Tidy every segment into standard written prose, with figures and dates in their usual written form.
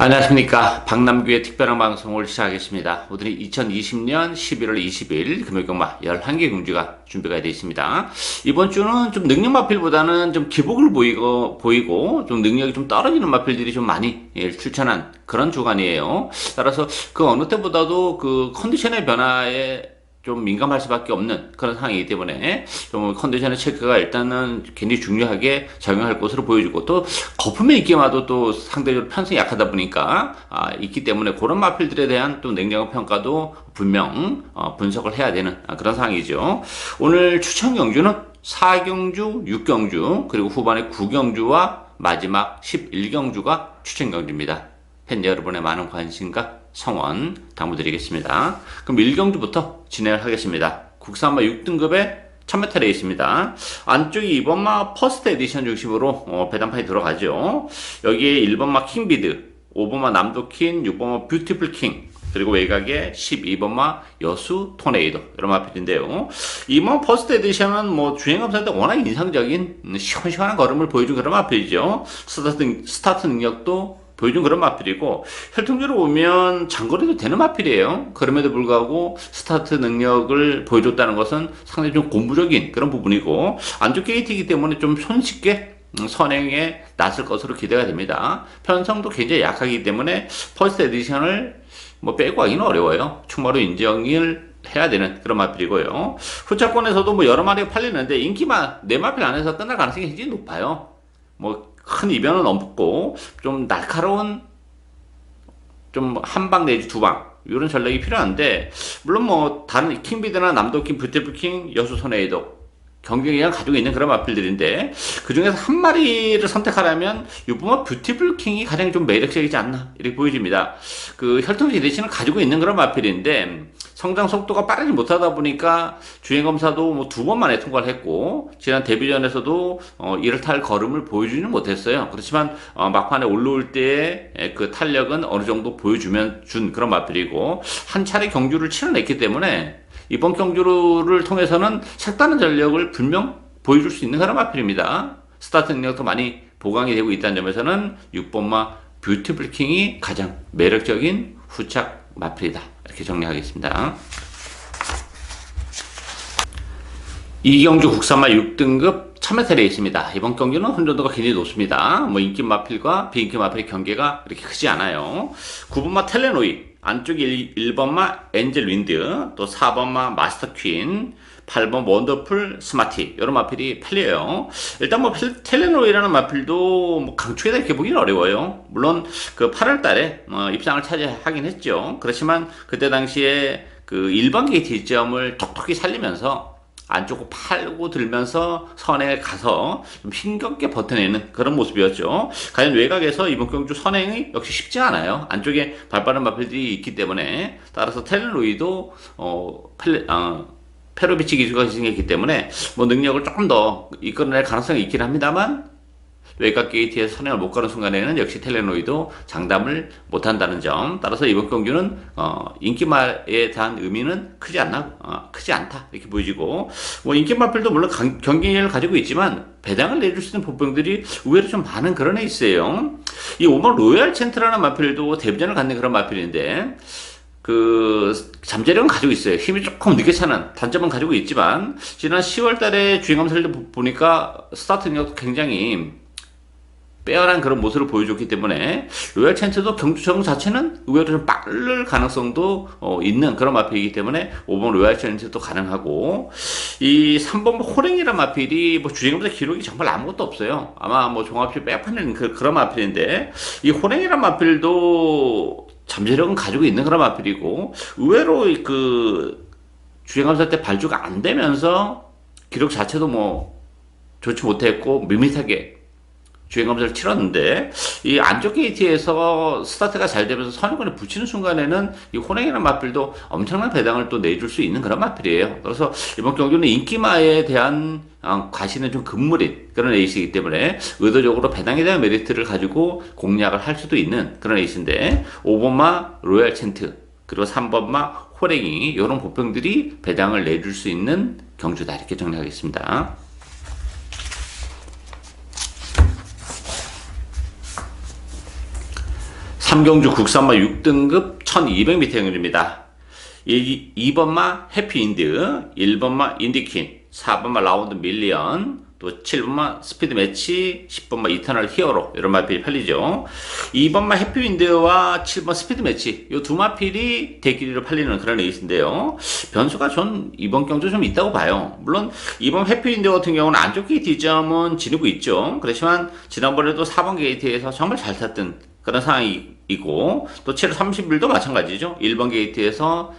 안녕하십니까. 박남규의 특별한 방송을 시작하겠습니다. 오늘은 2020년 11월 20일 금요일경마 11개 경주가 준비가 되어 있습니다. 이번 주는 좀 능력 마필보다는 좀 기복을 보이고 좀 능력이 좀 떨어지는 마필들이 좀 많이 출전한 그런 주간이에요. 따라서 그 어느 때보다도 그 컨디션의 변화에 좀 민감할 수밖에 없는 그런 상황이기 때문에 좀 컨디션의 체크가 일단은 굉장히 중요하게 작용할 것으로 보여지고, 또 거품의 입기마도 또 상대적으로 편성이 약하다 보니까 있기 때문에 그런 마필들에 대한 또 냉정한 평가도 분명 분석을 해야 되는 그런 상황이죠. 오늘 추천 경주는 4경주, 6경주 그리고 후반에 9경주와 마지막 11경주가 추천 경주입니다. 팬 여러분의 많은 관심과 성원 당부드리겠습니다. 그럼 1경주부터 진행을 하겠습니다. 국산마 6등급의 1000m 레이스입니다. 안쪽이 2번마 퍼스트 에디션 중심으로 배당판이 들어가죠. 여기에 1번마 킹비드, 5번마 남도킨, 6번마 뷰티풀 킹, 그리고 외곽에 12번마 여수 토네이도, 이런 마필인데요. 이번 퍼스트 에디션은 뭐 주행검사 때 워낙 인상적인 시원시원한 걸음을 보여준 그런 마필이죠. 스타트 능력도 보여준 그런 마필이고, 혈통적으로 보면 장거리도 되는 마필이에요. 그럼에도 불구하고 스타트 능력을 보여줬다는 것은 상당히 좀 고무적인 그런 부분이고, 안쪽 게이트이기 때문에 좀 손쉽게 선행에 나설 것으로 기대가 됩니다. 편성도 굉장히 약하기 때문에 퍼스트 에디션을 뭐 빼고 하기는 어려워요. 충마로 인정을 해야 되는 그런 마필이고요. 후차권에서도 뭐 여러 마리가 팔리는데 인기만 네 마필 안에서 끝날 가능성이 굉장히 높아요. 뭐 큰 이변은 없고 좀 날카로운 좀 한 방 내지 두 방 이런 전략이 필요한데, 물론 뭐 다른 킹비드나 남도킹, 뷰티풀킹, 여수 소네이도 경쟁력을 가지고 있는 그런 마필들인데, 그 중에서 한 마리를 선택하라면 유부모 뷰티풀 킹이 가장 좀 매력적이지 않나 이렇게 보여집니다. 그 혈통 지대신을 가지고 있는 그런 마필인데 성장 속도가 빠르지 못하다 보니까 주행 검사도 뭐 2번 만에 통과를 했고, 지난 데뷔전에서도 이렇다 할 걸음을 보여주지는 못했어요. 그렇지만 막판에 올라올 때의 그 탄력은 어느 정도 보여주면 준 그런 마필이고, 한 차례 경주를 치러냈기 때문에 이번 경주를 통해서는 색다른 전력을 분명 보여줄 수 있는 그런 마필입니다. 스타트 능력도 많이 보강이 되고 있다는 점에서는 6번마 뷰티풀 킹이 가장 매력적인 후착 마필이다, 이렇게 정리하겠습니다. 이경주 국산마 6등급 1000m 레이스입니다. 이번 경기는 혼전도가 굉장히 높습니다. 뭐 인기 마필과 비인기 마필의 경계가 이렇게 크지 않아요. 9번마 텔레노이, 안쪽에 1번마 엔젤 윈드, 또 4번마 마스터 퀸, 8번 원더풀 스마티, 이런 마필이 팔려요. 일단 뭐 텔레노이라는 마필도 뭐 강추에다 이렇게 보기는 어려워요. 물론 그 8월 달에 입상을 차지하긴 했죠. 그렇지만 그때 당시에 그 일반 게이트 이점을 톡톡히 살리면서 안쪽으로 팔고 들면서 선행에 가서 좀 힘겹게 버텨내는 그런 모습이었죠. 과연 외곽에서 이번 경주 선행이 역시 쉽지 않아요. 안쪽에 발빠른 마필들이 있기 때문에. 따라서 텔레노이도 페로비치 기수가 희생했기 때문에 뭐 능력을 조금 더 이끌어낼 가능성이 있긴 합니다만, 외곽 게이트에서 선행을 못 가는 순간에는 역시 텔레노이도 장담을 못한다는 점. 따라서 이번 경주는 인기말에 대한 의미는 크지 않다 이렇게 보여지고, 뭐 인기말들도 물론 경쟁력을 가지고 있지만 배당을 내줄 수 있는 보병들이 의외로 좀 많은 그런 에이스예요. 이 5번 로얄 챈트라는 마필도 데뷔전을 갖는 그런 마필인데, 그 잠재력은 가지고 있어요. 힘이 조금 늦게 차는 단점은 가지고 있지만, 지난 10월 달에 주행 검사를 보니까 스타트 능력도 굉장히 빼어난 그런 모습을 보여줬기 때문에 로얄 챈트도 경주 적응 자체는 의외로 좀 빠를 가능성도 있는 그런 마필이기 때문에 5번 로얄 챈트도 가능하고, 이 3번 호랭이란 마필이 뭐 주행검사 기록이 정말 아무것도 없어요. 아마 뭐 종합시 빼앗는 그런 마필인데, 이 호랭이란 마필도 잠재력은 가지고 있는 그런 마필이고, 의외로 그 주행검사 때 발주가 안 되면서 기록 자체도 뭐 좋지 못했고 밋밋하게 주행검사를 치렀는데, 이 안쪽 게이트에서 스타트가 잘 되면서 선행권에 붙이는 순간에는 이 호랭이라는 마필도 엄청난 배당을 또 내줄 수 있는 그런 마필이에요. 그래서 이번 경주는 인기마에 대한 과시는 좀 금물인 그런 에이스이기 때문에 의도적으로 배당에 대한 메리트를 가지고 공략을 할 수도 있는 그런 에이스인데, 5번마 로얄 챈트 그리고 3번마 호랭이, 이런 보병들이 배당을 내줄 수 있는 경주다, 이렇게 정리하겠습니다. 삼경주 국산마 6등급 1200m 경주입니다. 2번마 해피인드, 1번마 인디퀸, 4번마 라운드 밀리언, 또 7번마 스피드 매치, 10번마 이터널 히어로, 이런 마필이 팔리죠. 2번마 해피윈드와 7번 스피드 매치, 이 두 마필이 대길이로 팔리는 그런 레이스인데요. 변수가 전 이번 경주 좀 있다고 봐요. 물론 2번 해피윈드 같은 경우는 안쪽 게이트 2점은 지니고 있죠. 그렇지만 지난번에도 4번 게이트에서 정말 잘 탔던 그런 상황이고, 또 7월 30일도 마찬가지죠. 1번 게이트에서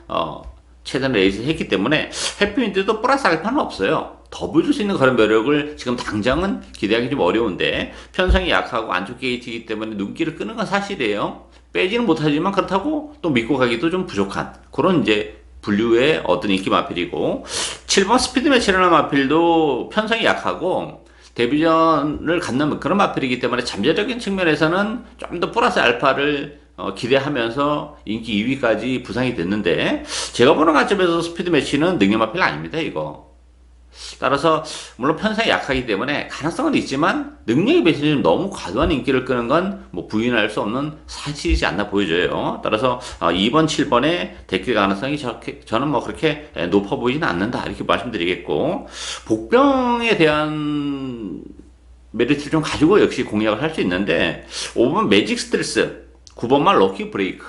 최단 레이스를 했기 때문에 해피윈드도 플러스 알파는 없어요. 더 보여줄 수 있는 그런 매력을 지금 당장은 기대하기 좀 어려운데, 편성이 약하고 안쪽 게이트이기 때문에 눈길을 끄는 건 사실이에요. 빼지는 못하지만 그렇다고 또 믿고 가기도 좀 부족한 그런 이제 분류의 어떤 인기 마필이고, 7번 스피드 매치라는 마필도 편성이 약하고 데뷔전을 갖는 그런 마필이기 때문에 잠재적인 측면에서는 좀 더 플러스 알파를 기대하면서 인기 2위까지 부상이 됐는데, 제가 보는 관점에서 스피드 매치는 능력 마필 아닙니다, 이거. 따라서 물론 편성이 약하기 때문에 가능성은 있지만 능력에 비해서 좀 너무 과도한 인기를 끄는 건 뭐 부인할 수 없는 사실이지 않나 보여져요. 따라서 2번, 7번의 대길 가능성이 저는 뭐 그렇게 높아 보이진 않는다, 이렇게 말씀드리겠고, 복병에 대한 메리트를 좀 가지고 역시 공략을 할 수 있는데, 5번 매직 스트레스, 9번만 럭키 브레이크,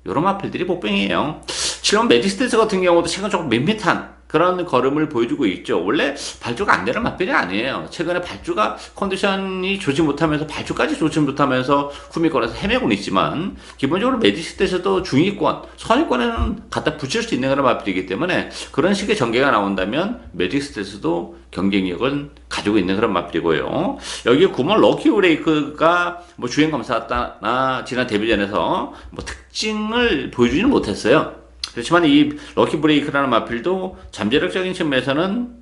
요런 마필들이 복병이에요. 7번 매직 스트레스 같은 경우도 최근 조금 밋밋한 그런 걸음을 보여주고 있죠. 원래 발주가 안 되는 마필이 아니에요. 최근에 발주가 컨디션이 좋지 못하면서, 발주까지 좋지 못하면서 후미권에서 헤매고는 있지만, 기본적으로 매직스트에서도 중위권, 선위권에는 갖다 붙일 수 있는 그런 마필이기 때문에 그런 식의 전개가 나온다면 매직스트에서도 경쟁력은 가지고 있는 그런 마필이고요. 여기에 9번 럭키 브레이크가 뭐 주행 검사나 지난 데뷔전에서 뭐 특징을 보여주지는 못했어요. 그렇지만 이 럭키 브레이크라는 마필도 잠재력적인 측면에서는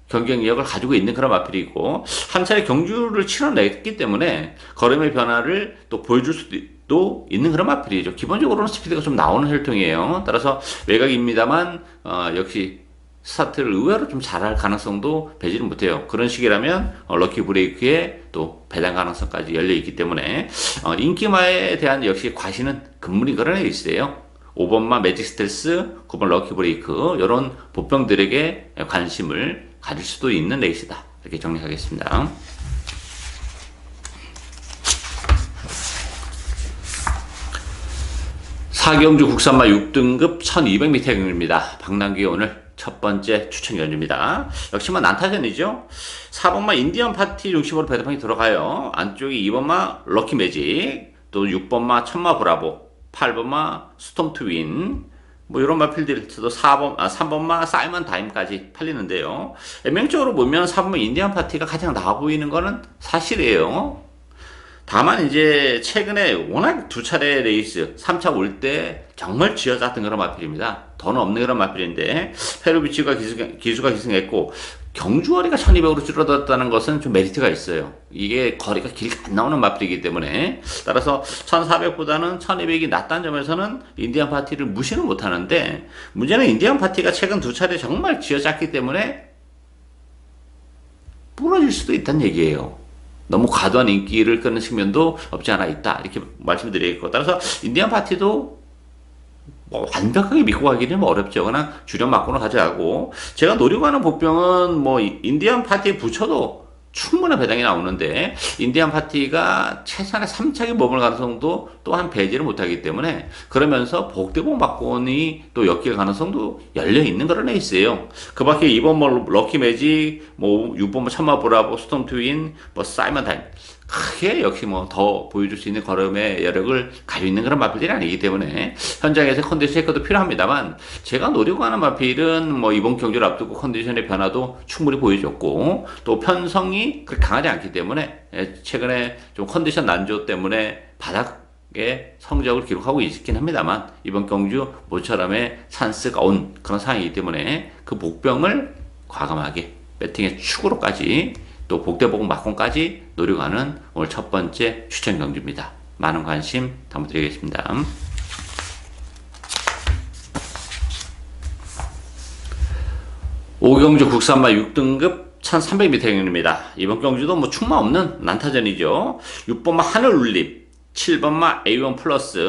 경쟁력을 가지고 있는 그런 마필이고, 한 차례 경주를 치러냈기 때문에 걸음의 변화를 또 보여줄 수도 있는 그런 마필이죠. 기본적으로는 스피드가 좀 나오는 혈통이에요. 따라서 외곽입니다만 역시 스타트를 의외로 좀 잘할 가능성도 배제는 못해요. 그런 식이라면 럭키 브레이크에 또 배당 가능성까지 열려있기 때문에 인기마에 대한 역시 과시는 금물인 그런 레이스예요. 5번마 매직 스텔스, 9번 럭키 브레이크, 이런 보병들에게 관심을 가질 수도 있는 레이스다, 이렇게 정리하겠습니다. 사경주 국산마 6등급 1200m 경주입니다. 박남규의 오늘 첫 번째 추천 경주입니다. 역시만 난타전이죠. 4번마 인디언 파티 중심으로 배당이 들어가요. 안쪽이 2번마 럭키 매직, 또 6번마 천마 브라보, 8번마 스톰 트윈, 뭐 이런 마필들이 또 3번마 사이먼 다임까지 팔리는데요. 명적으로 보면 4번마 인디언 파티가 가장 나아 보이는 거는 사실이에요. 다만 이제 최근에 워낙 두 차례 레이스 3차 올 때 정말 쥐어짰던 그런 마필입니다. 더는 없는 그런 마필인데, 페로비치가 기수가 기승했고 경주거리가 1200으로 줄어들었다는 것은 좀 메리트가 있어요. 이게 거리가 길게 안 나오는 마필이기 때문에, 따라서 1400보다는 1200이 낫다는 점에서는 인디언 파티를 무시는 못하는데, 문제는 인디언 파티가 최근 두 차례 정말 쥐어짰기 때문에 부러질 수도 있다는 얘기예요. 너무 과도한 인기를 끄는 측면도 없지 않아 있다, 이렇게 말씀드리겠고, 따라서 인디언 파티도 뭐 완벽하게 믿고 가기는 뭐 어렵죠. 그냥 주력 맞고는 가져가고, 제가 노리고 하는 복병은 뭐 인디언 파티에 붙여도 충분한 배당이 나오는데, 인디언 파티가 최소한의 3차기 머물 가능성도 또한 배제를 못하기 때문에, 그러면서 복대복 막곤이 또 엮일 가능성도 열려있는 그런 레이스예요. 그 밖에 2번 뭐 럭키 매직, 뭐 6번 뭐 천마 브라보, 스톰 트윈, 뭐 사이먼 다임, 크게 역시 뭐 더 보여줄 수 있는 걸음의 여력을 가지고 있는 그런 마필들이 아니기 때문에 현장에서 컨디션 체크도 필요합니다만, 제가 노리고 하는 마필은 뭐 이번 경기를 앞두고 컨디션의 변화도 충분히 보여줬고, 또 편성이 그렇게 강하지 않기 때문에 최근에 좀 컨디션 난조 때문에 바닥에 성적을 기록하고 있긴 합니다만, 이번 경주 모처럼의 찬스가 온 그런 상황이기 때문에 그 복병을 과감하게 배팅의 축으로까지 또 복대복 막공까지 노려가는 오늘 첫 번째 추천 경주입니다. 많은 관심 담아드리겠습니다. 오경주 국산마 6등급 1300m 경주입니다. 이번 경주도 뭐 충마 없는 난타전이죠. 6번마 하늘 울림, 7번마 A1 플러스,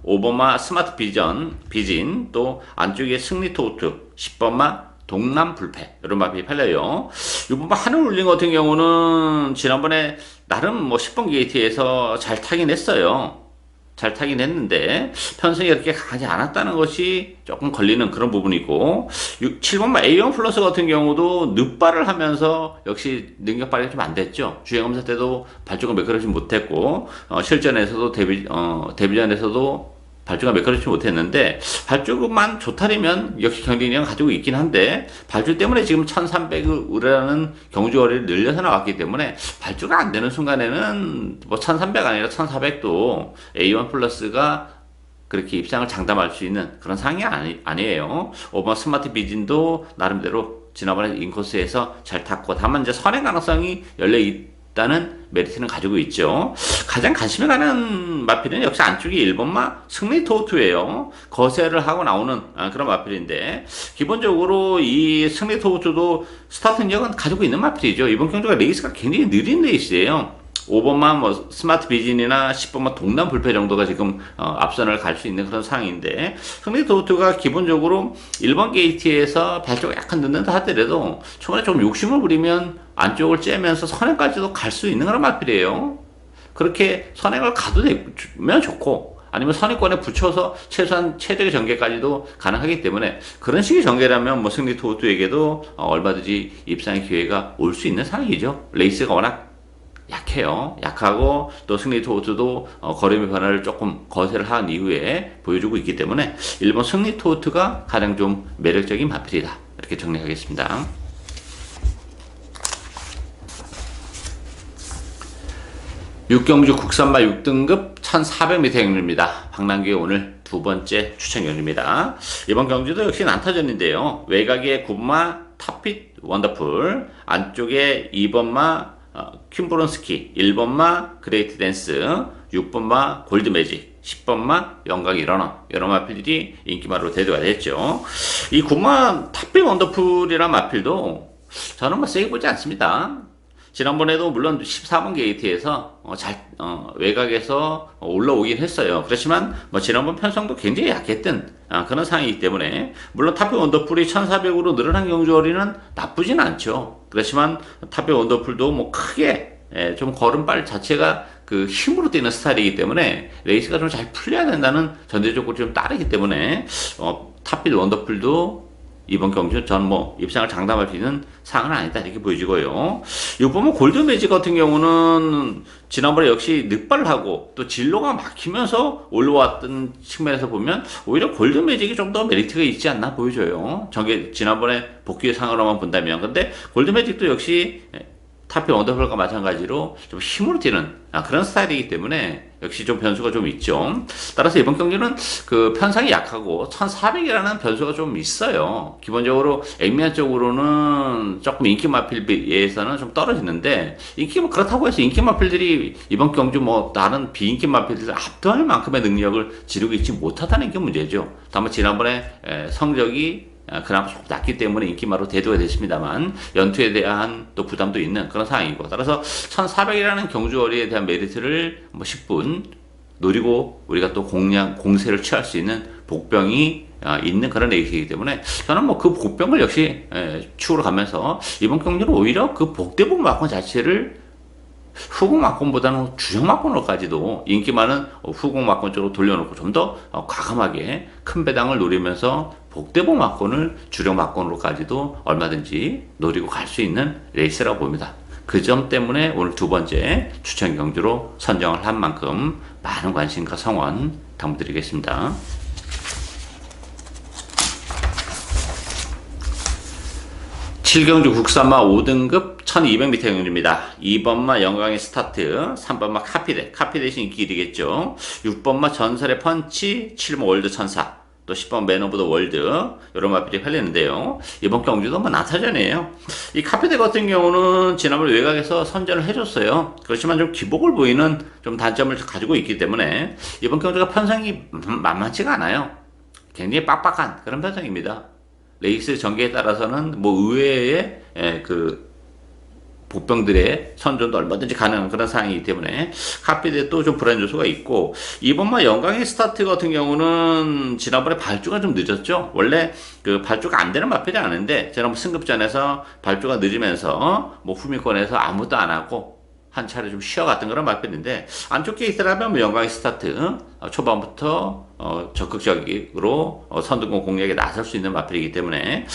5번마 스마트 비진, 또 안쪽에 승리 토우트, 10번마 동남 불패, 이런 마필이 팔려요. 6번마 하늘 울린 같은 경우는 지난번에 나름 뭐 10번 게이트에서 잘 타긴 했어요. 잘 타긴 했는데 편성이 그렇게 강하지 않았다는 것이 조금 걸리는 그런 부분이고, 7번마 A1 플러스 같은 경우도 늑발을 하면서 역시 능력 발휘가 좀 안 됐죠. 주행검사 때도 발주가 매끄러지지 못했고, 실전에서도 데뷔전에서도 발주가 매끄러지지 못했는데, 발주만 좋다면 역시 경쟁력을 가지고 있긴 한데, 발주 때문에 지금 1300이라는 경주거리를 늘려서 나왔기 때문에 발주가 안 되는 순간에는 뭐 1300 아니라 1400도 A1 플러스가 그렇게 입상을 장담할 수 있는 그런 상황이 아니에요. 5번 스마트 비진도 나름대로 지난번에 인코스에서 잘 탔고, 다만 이제 선행 가능성이 열려 있다는 메리트는 가지고 있죠. 가장 관심이 가는 마필은 역시 안쪽이 1번마 승리 토우투예요. 거세를 하고 나오는 그런 마필인데, 기본적으로 이 승리 토우투도 스타트 능력은 가지고 있는 마필이죠. 이번 경주가 레이스가 굉장히 느린 레이스예요. 5번만 뭐 스마트 비진이나 10번만 동남 불패 정도가 지금 앞선을 갈 수 있는 그런 상황인데, 승리 토우투가 기본적으로 1번 게이트에서 발주가 약간 늦는다 하더라도 초반에 좀 욕심을 부리면 안쪽을 째면서 선행까지도 갈 수 있는 그런 마필이에요. 그렇게 선행을 가도 되면 좋고, 아니면 선행권에 붙여서 최소한 최적의 전개까지도 가능하기 때문에, 그런 식의 전개라면 뭐 승리 토우투에게도 얼마든지 입상의 기회가 올 수 있는 상황이죠. 레이스가 워낙 약해요. 약하고 또 승리 토우트도 거리의 변화를 조금 거세를 한 이후에 보여주고 있기 때문에 1번 승리 토우트가 가장 좀 매력적인 마필이다, 이렇게 정리하겠습니다. 6경주 국산마 6등급 1400m 경주입니다. 박남규의 오늘 두 번째 추천 경주입니다. 이번 경주도 역시 난타전인데요. 외곽에 9번마 탑핏 원더풀, 안쪽에 2번마 퀸브론스키, 1번마 그레이트 댄스, 6번마 골드매직, 10번마 영광 일어나, 여러 마필들이 인기마로 대두가 됐죠. 이 9번 탑핏 원더풀이란 마필도 저는 뭐 세게 보지 않습니다. 지난번에도 물론 14번 게이트에서 외곽에서 올라오긴 했어요. 그렇지만 뭐 지난번 편성도 굉장히 약했던 그런 상황이기 때문에, 물론 탑핏 원더풀이 1400으로 늘어난 경주거리는 나쁘진 않죠. 그렇지만 탑핏 원더풀도 뭐 크게 좀 걸음발 자체가 그 힘으로 뛰는 스타일이기 때문에 레이스가 좀 잘 풀려야 된다는 전제적으로 좀 따르기 때문에 탑핏 원더풀도 이번 경주 전 뭐 입상을 장담할 수 있는 상황은 아니다, 이렇게 보여지고요. 6번은 골드매직 같은 경우는 지난번에 역시 늑발을 하고 또 진로가 막히면서 올라왔던 측면에서 보면 오히려 골드매직이 좀 더 메리트가 있지 않나 보여져요. 지난번에 복귀의 상으로만 본다면. 근데 골드매직도 역시 탑핏 원더풀과 마찬가지로 좀 힘으로 뛰는 그런 스타일이기 때문에 역시 좀 변수가 좀 있죠. 따라서 이번 경기는 그 편성이 약하고 1400이라는 변수가 좀 있어요. 기본적으로 액면 쪽으로는 조금 인기 마필에서는 좀 떨어지는데, 그렇다고 해서 인기 마필들이 이번 경주 뭐 다른 비인기 마필들을 압도할 만큼의 능력을 지르고 있지 못하다는 게 문제죠. 다만 지난번에 성적이 그나마 조금 낮기 때문에 인기마로 대두가 됐습니다만, 연투에 대한 또 부담도 있는 그런 상황이고, 따라서 1400이라는 경주거리에 대한 메리트를 뭐 10분 노리고 우리가 또 공세를 취할 수 있는 복병이 있는 그런 레이스이기 때문에, 저는 뭐 그 복병을 역시 추구로 가면서 이번 경주는 오히려 그 복대복 막권 자체를 후공 막권보다는 주력 막권으로까지도 인기 많은 후공 막권 쪽으로 돌려놓고 좀 더 과감하게 큰 배당을 노리면서 복대복 막권을 주력 막권으로까지도 얼마든지 노리고 갈 수 있는 레이스라고 봅니다. 그 점 때문에 오늘 두 번째 추천 경주로 선정을 한 만큼 많은 관심과 성원 당부드리겠습니다. 7경주 국산마 5등급 1200m 경주입니다. 2번마 영광의 스타트, 3번마 카피댓이 인기 1위겠죠. 6번마 전설의 펀치, 7번 월드 천사, 또 10번 맨 오브 더 월드, 이런 마필이 팔리는데요. 이번 경주도 뭐 난타전이에요. 이 카피댓 같은 경우는 지난번 외곽에서 선전을 해줬어요. 그렇지만 좀 기복을 보이는 좀 단점을 가지고 있기 때문에 이번 경주가 편성이 만만치가 않아요. 굉장히 빡빡한 그런 편성입니다. 레이스 전개에 따라서는 뭐 의외의 그 복병들의 선전도 얼마든지 가능한 그런 상황이기 때문에 카피드에 또 좀 불안 요소가 있고, 이번만 영광의 스타트 같은 경우는 지난번에 발주가 좀 늦었죠. 원래 그 발주가 안 되는 마필이 아닌데 지난번 승급전에서 발주가 늦으면서 뭐 후미권에서 아무도 안 하고 한 차례 좀 쉬어갔던 그런 마필인데, 안쪽 게이트라면 뭐 영광의 스타트 초반부터 적극적으로 선두권 공략에 나설 수 있는 마필이기 때문에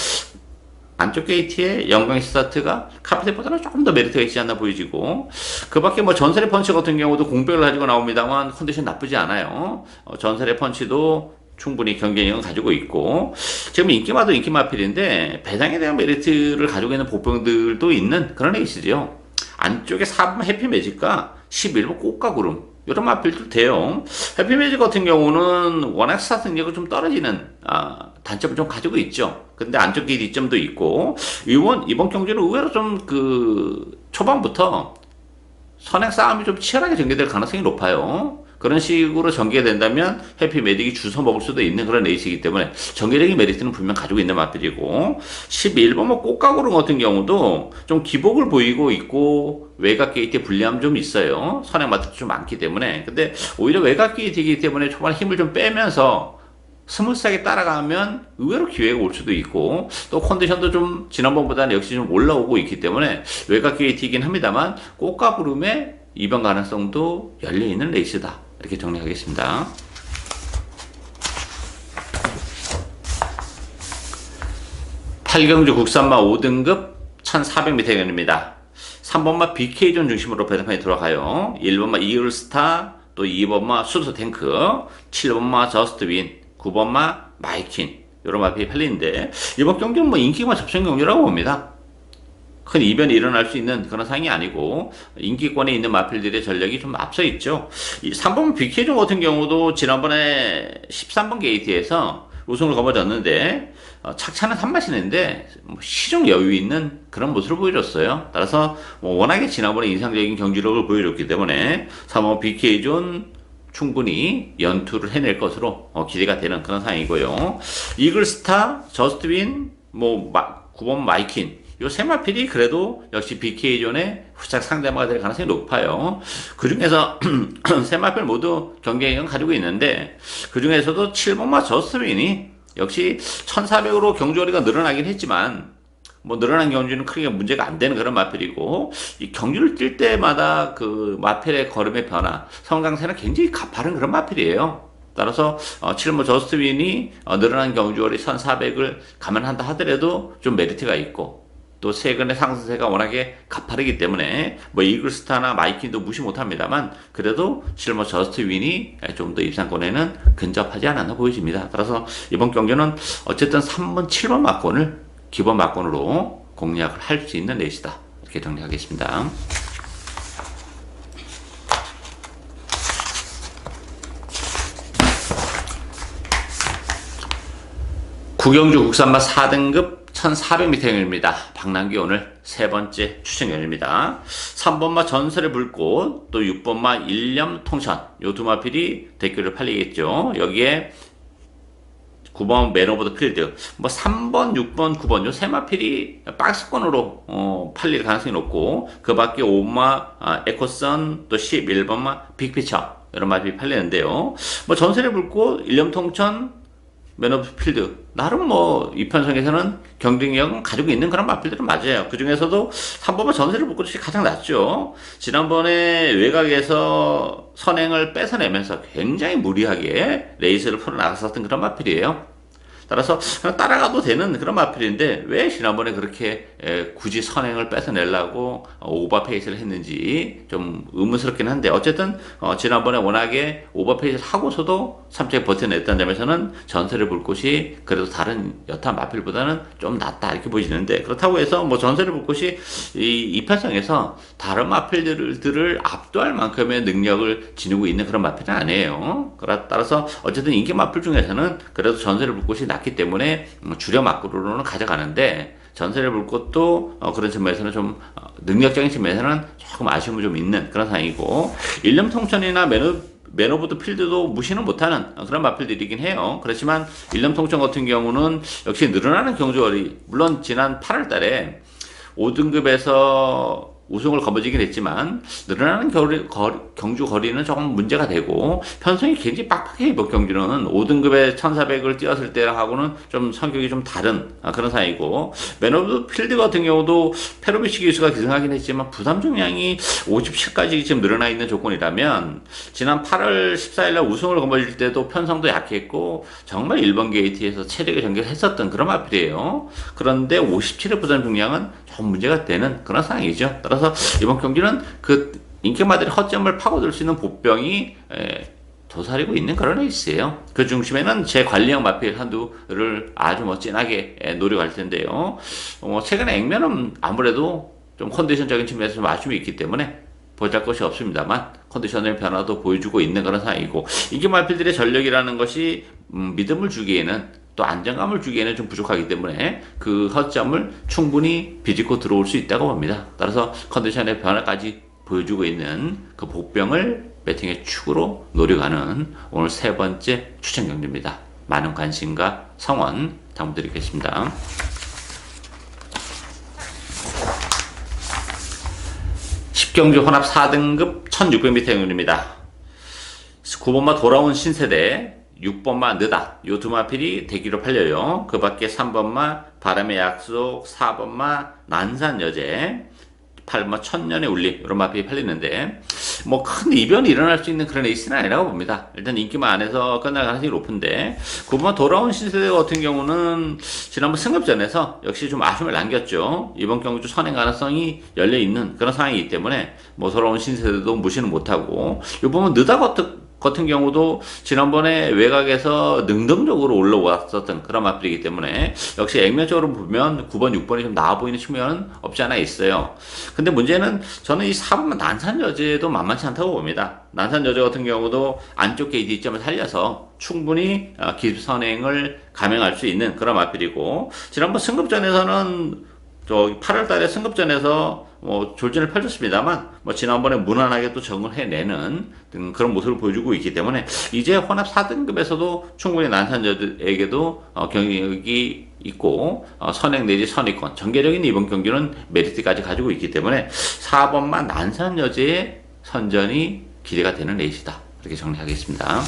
안쪽 게이트의 영광의 스타트가 카피드보다는 조금 더 메리트가 있지 않나 보여지고, 그 밖에 뭐 전설의 펀치 같은 경우도 공백을 가지고 나옵니다만 컨디션 나쁘지 않아요. 전설의 펀치도 충분히 경쟁력은 가지고 있고, 지금 인기마도 인기 마필인데 배당에 대한 메리트를 가지고 있는 보병들도 있는 그런 에이스죠. 안쪽에 4번 해피 매직과 11번 꽃가구름 이런 마필도 돼요. 해피 매직 같은 경우는 워낙 스타트 능력이 좀 떨어지는 단점을 좀 가지고 있죠. 근데 안쪽 길이 이점도 있고, 이번 경기는 의외로 좀 초반부터 선행 싸움이 좀 치열하게 전개될 가능성이 높아요. 그런 식으로 전개된다면 해피 메딕이 주워 먹을 수도 있는 그런 레이스이기 때문에 전개적인 메리트는 분명 가지고 있는 마필이고, 11번 뭐 꽃가구름 같은 경우도 좀 기복을 보이고 있고 외곽 게이트에 불리함 좀 있어요. 선행 마트도 좀 많기 때문에. 근데 오히려 외곽 게이트이기 때문에 초반에 힘을 좀 빼면서 스무스하게 따라가면 의외로 기회가 올 수도 있고, 또 컨디션도 좀 지난번보다는 역시 좀 올라오고 있기 때문에 외곽 게이트이긴 합니다만 꽃가구름의 이변 가능성도 열려있는 레이스다, 이렇게 정리하겠습니다. 팔경주 국산마 5등급 1400m 경입니다. 3번마 BK존 중심으로 배당판이 들어가요. 1번마 이글스타, 또 2번마 수소탱크, 7번마 저스트윈, 9번마 마이킨, 이런 마필이 팔리는데, 이번 경기는 뭐 인기만 접전 경기라고 봅니다. 큰 이변이 일어날 수 있는 그런 상황이 아니고 인기권에 있는 마필들의 전력이 좀 앞서 있죠. 이 3번 BK존 같은 경우도 지난번에 13번 게이트에서 우승을 거머쥐었는데 착차는 한 맛이는데 시중 여유 있는 그런 모습을 보여줬어요. 따라서 뭐 워낙에 지난번에 인상적인 경기력을 보여줬기 때문에 3번 BK존 충분히 연투를 해낼 것으로 기대가 되는 그런 상황이고요. 이글스타, 저스트윈, 9번 마이킨, 요 세 마필이 그래도 역시 BK존의 후착 상대마가 될 가능성이 높아요. 그 중에서 세 마필 모두 경쟁력은 가지고 있는데, 그 중에서도 7번마 저스트윈이 역시 1400으로 경주거리가 늘어나긴 했지만 뭐 늘어난 경주는 크게 문제가 안 되는 그런 마필이고, 이 경주를 뛸 때마다 그 마필의 걸음의 변화, 성장세는 굉장히 가파른 그런 마필이에요. 따라서 7번 저스트윈이 늘어난 경주거리 1400을 감안한다 하더라도 좀 메리트가 있고, 또 최근의 상승세가 워낙에 가파르기 때문에 뭐 이글스타나 마이킨도 무시 못합니다만 그래도 7번 저스트윈이 좀 더 입상권에는 근접하지 않았나 보여집니다. 따라서 이번 경기는 어쨌든 3번, 7번 막권을 기본 막권으로 공략을 할 수 있는 레이스다, 이렇게 정리하겠습니다. 구경주 국산마 4등급 1400m 경입니다. 박남기 오늘 세 번째 추천경입니다. 3번마 전설의 불꽃, 또 6번마 일념 통천, 요 두 마필이 대결을 팔리겠죠. 여기에 9번 맨 오브 더 필드, 3번, 6번, 9번 요 세 마필이 박스권으로 팔릴 가능성이 높고, 그 밖에 5번마 에코선, 또 11번마 빅피처, 이런 마필이 팔리는데요. 전설의 불꽃, 일념 통천, 맨 오브 필드, 나름 이편성에서는 경쟁력은 가지고 있는 그런 마필들은 맞아요. 그 중에서도 3번만 전세를 붙고 가장 낫죠. 지난번에 외곽에서 선행을 뺏어내면서 굉장히 무리하게 레이스를 풀어나갔었던 그런 마필이에요. 따라서 그냥 따라가도 되는 그런 마필인데 왜 지난번에 그렇게 굳이 선행을 뺏어내려고 오버페이스를 했는지 좀 의문스럽긴 한데, 어쨌든 지난번에 워낙에 오버페이스를 하고서도 3차에 버텨냈다는 점에서는 전설의 불꽃이 그래도 다른 여타 마필보다는 좀 낫다, 이렇게 보이시는데, 그렇다고 해서 전설의 불꽃이 이 편성에서 다른 마필들을 압도할 만큼의 능력을 지니고 있는 그런 마필은 아니에요. 따라서 어쨌든 인기 마필 중에서는 그래도 전설의 불꽃이 낫기 때문에 주력 막구로는 가져가는데, 전설의 불꽃도 그런 측면에서는 좀 능력적인 측면에서는 조금 아쉬움이 좀 있는 그런 상황이고, 일념 통천이나 맨 오브 더 필드도 무시는 못하는 그런 마필들이긴 해요. 그렇지만 일념 통천 같은 경우는 역시 늘어나는 경주거리, 물론 지난 8월 달에 5등급에서 우승을 거머쥐긴 했지만 늘어나는 경주 거리는 조금 문제가 되고 편성이 굉장히 빡빡해요. 이번 경주는 5등급의 1400을 뛰었을 때하고는 좀 성격이 좀 다른 그런 사이고, 맨 오브 필드 같은 경우도 페로비치 기수가 기승하긴 했지만 부담 중량이 57까지 지금 늘어나 있는 조건이라면 지난 8월 14일날 우승을 거머쥘 때도 편성도 약했고 정말 1번 게이트에서 체력의 전개를 했었던 그런 마필이에요. 그런데 57의 부담 중량은 좀 문제가 되는 그런 상황이죠. 따라서 이번 경기는 그 인기마들의 허점을 파고들 수 있는 보병이 도사리고 있는 그런 레이스예요. 그 중심에는 제 관리형 마필 한두를 아주 멋진하게 노려갈 텐데요. 최근에 액면은 아무래도 좀 컨디션적인 측면에서 좀 아쉬움이 있기 때문에 보잘것이 없습니다만 컨디션의 변화도 보여주고 있는 그런 상황이고, 인기 마필들의 전력이라는 것이 믿음을 주기에는 또 안정감을 주기에는 좀 부족하기 때문에 그 허점을 충분히 비집고 들어올 수 있다고 봅니다. 따라서 컨디션의 변화까지 보여주고 있는 그 복병을 배팅의 축으로 노려가는 오늘 세 번째 추천 경주입니다. 많은 관심과 성원 당부드리겠습니다. 10경주 혼합 4등급 1600m 경주입니다. 9번마 돌아온 신세대, 6번마 느다, 요 두 마필이 대기로 팔려요. 그 밖에 3번마 바람의 약속, 4번마 난산여제, 8번마 천년의 울림, 이런 마필이 팔리는데 뭐 큰 이변이 일어날 수 있는 그런 레이스는 아니라고 봅니다. 일단 인기만 안에서 끝날 가능성이 높은데, 9번마 돌아온 신세대 같은 경우는 지난번 승급전에서 역시 좀 아쉬움을 남겼죠. 이번 경주 선행 가능성이 열려있는 그런 상황이기 때문에 뭐 돌아온 신세대도 무시는 못하고, 요 보면 느다 같은 경우도 지난번에 외곽에서 능동적으로 올라왔었던 그런 마필이기 때문에 역시 액면적으로 보면 9번, 6번이 좀 나아 보이는 측면은 없지 않아 있어요. 근데 문제는 저는 이 4번만 난산여제도 만만치 않다고 봅니다. 난산여제 같은 경우도 안쪽 게이트 이점을 살려서 충분히 기습선행을 감행할 수 있는 그런 마필이고, 지난번 승급전에서는 8월 달에 승급전에서 졸전을 펼쳤습니다만 지난번에 무난하게 또 적응을 해내는 그런 모습을 보여주고 있기 때문에 이제 혼합 4등급에서도 충분히 난산저에게도 경력이 있고 선행 내지 선의권, 전개적인 이번 경기는 메리트까지 가지고 있기 때문에 4번만 난산여제의 선전이 기대가 되는 레이스다, 이렇게 정리하겠습니다.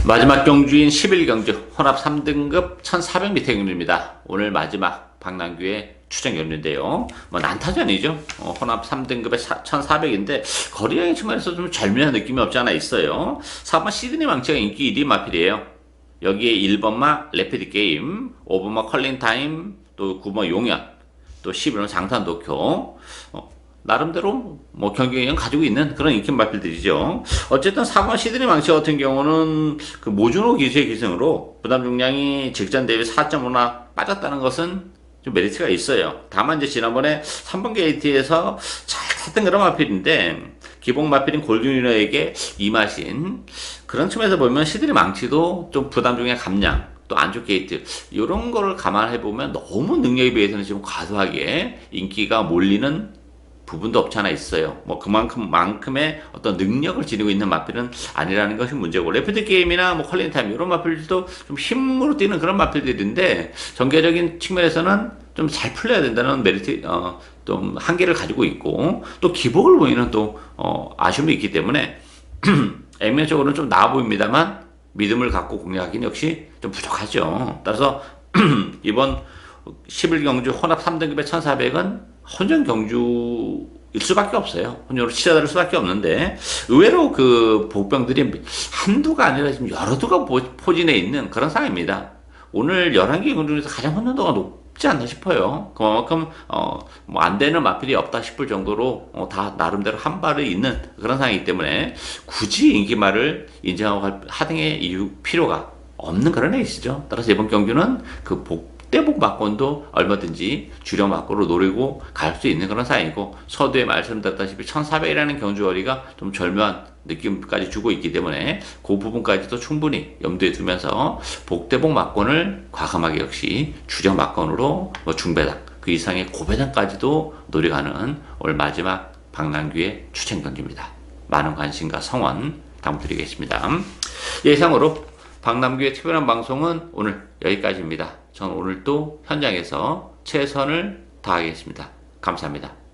마지막 경주인 11경주 혼합 3등급 1400m 경주입니다. 오늘 마지막 박남규의 추천 경주인데요. 난타전이죠. 혼합 3등급의 1400인데 거리형의 측면에서 좀 절묘한 느낌이 없지 않아 있어요. 4번 시드니 망치가 인기 1위 마필이에요. 여기에 1번마 레피드 게임, 5번마 컬링 타임, 또 9번 용연, 또 11번 장탄 도쿄. 나름대로 경기형 가지고 있는 그런 인기 마필들이죠. 어쨌든 4번 시드니 망치 같은 경우는 그 모주노 기수의 기승으로 부담 중량이 직전 대비 4.5나 빠졌다는 것은 좀 메리트가 있어요. 다만 이제 지난번에 3번 게이트에서 잘 탔던 그런 마필인데 기본 마필인 골든위너에게 이마신 그런 측면에서 보면 시드니 망치도 좀 부담 중량 감량, 또 안쪽 게이트 이런 거를 감안해 보면 너무 능력에 비해서는 지금 과도하게 인기가 몰리는 부분도 없지 않아 있어요. 그만큼의 어떤 능력을 지니고 있는 마필은 아니라는 것이 문제고, 레피드 게임이나 컬링 타임 이런 마필들도 좀 힘으로 뛰는 그런 마필들인데 전개적인 측면에서는 좀 잘 풀려야 된다는 메리트, 좀 한계를 가지고 있고, 또 기복을 보이는 또 아쉬움이 있기 때문에 액면적으로는 좀 나아 보입니다만 믿음을 갖고 공략하기는 역시 좀 부족하죠. 따라서 이번 11경주 혼합 3등급의 1400은 혼전 경주일 수밖에 없어요. 혼전으로 치닫을 수밖에 없는데, 의외로 그 복병들이 한두가 아니라 지금 여러 두가 포진해 있는 그런 상황입니다. 오늘 11개 경주 중에서 가장 혼전도가 높지 않나 싶어요. 그만큼 안 되는 마필이 없다 싶을 정도로 다 나름대로 한 발이 있는 그런 상황이기 때문에 굳이 인기말을 인정하고 하등의 이유 필요가 없는 그런 레이스죠. 따라서 이번 경주는 그 복대복 막권도 얼마든지 주력 막권으로 노리고 갈 수 있는 그런 상황이고, 서두에 말씀드렸다시피 1400이라는 경주거리가 좀 절묘한 느낌까지 주고 있기 때문에 그 부분까지도 충분히 염두에 두면서 복대복 막권을 과감하게 역시 주력 막권으로 중배당 그 이상의 고배당까지도 노려가는 오늘 마지막 박남규의 추천 경주입니다. 많은 관심과 성원 당부드리겠습니다. 예상으로 박남규의 특별한 방송은 오늘 여기까지입니다. 저는 오늘 또 현장에서 최선을 다하겠습니다. 감사합니다.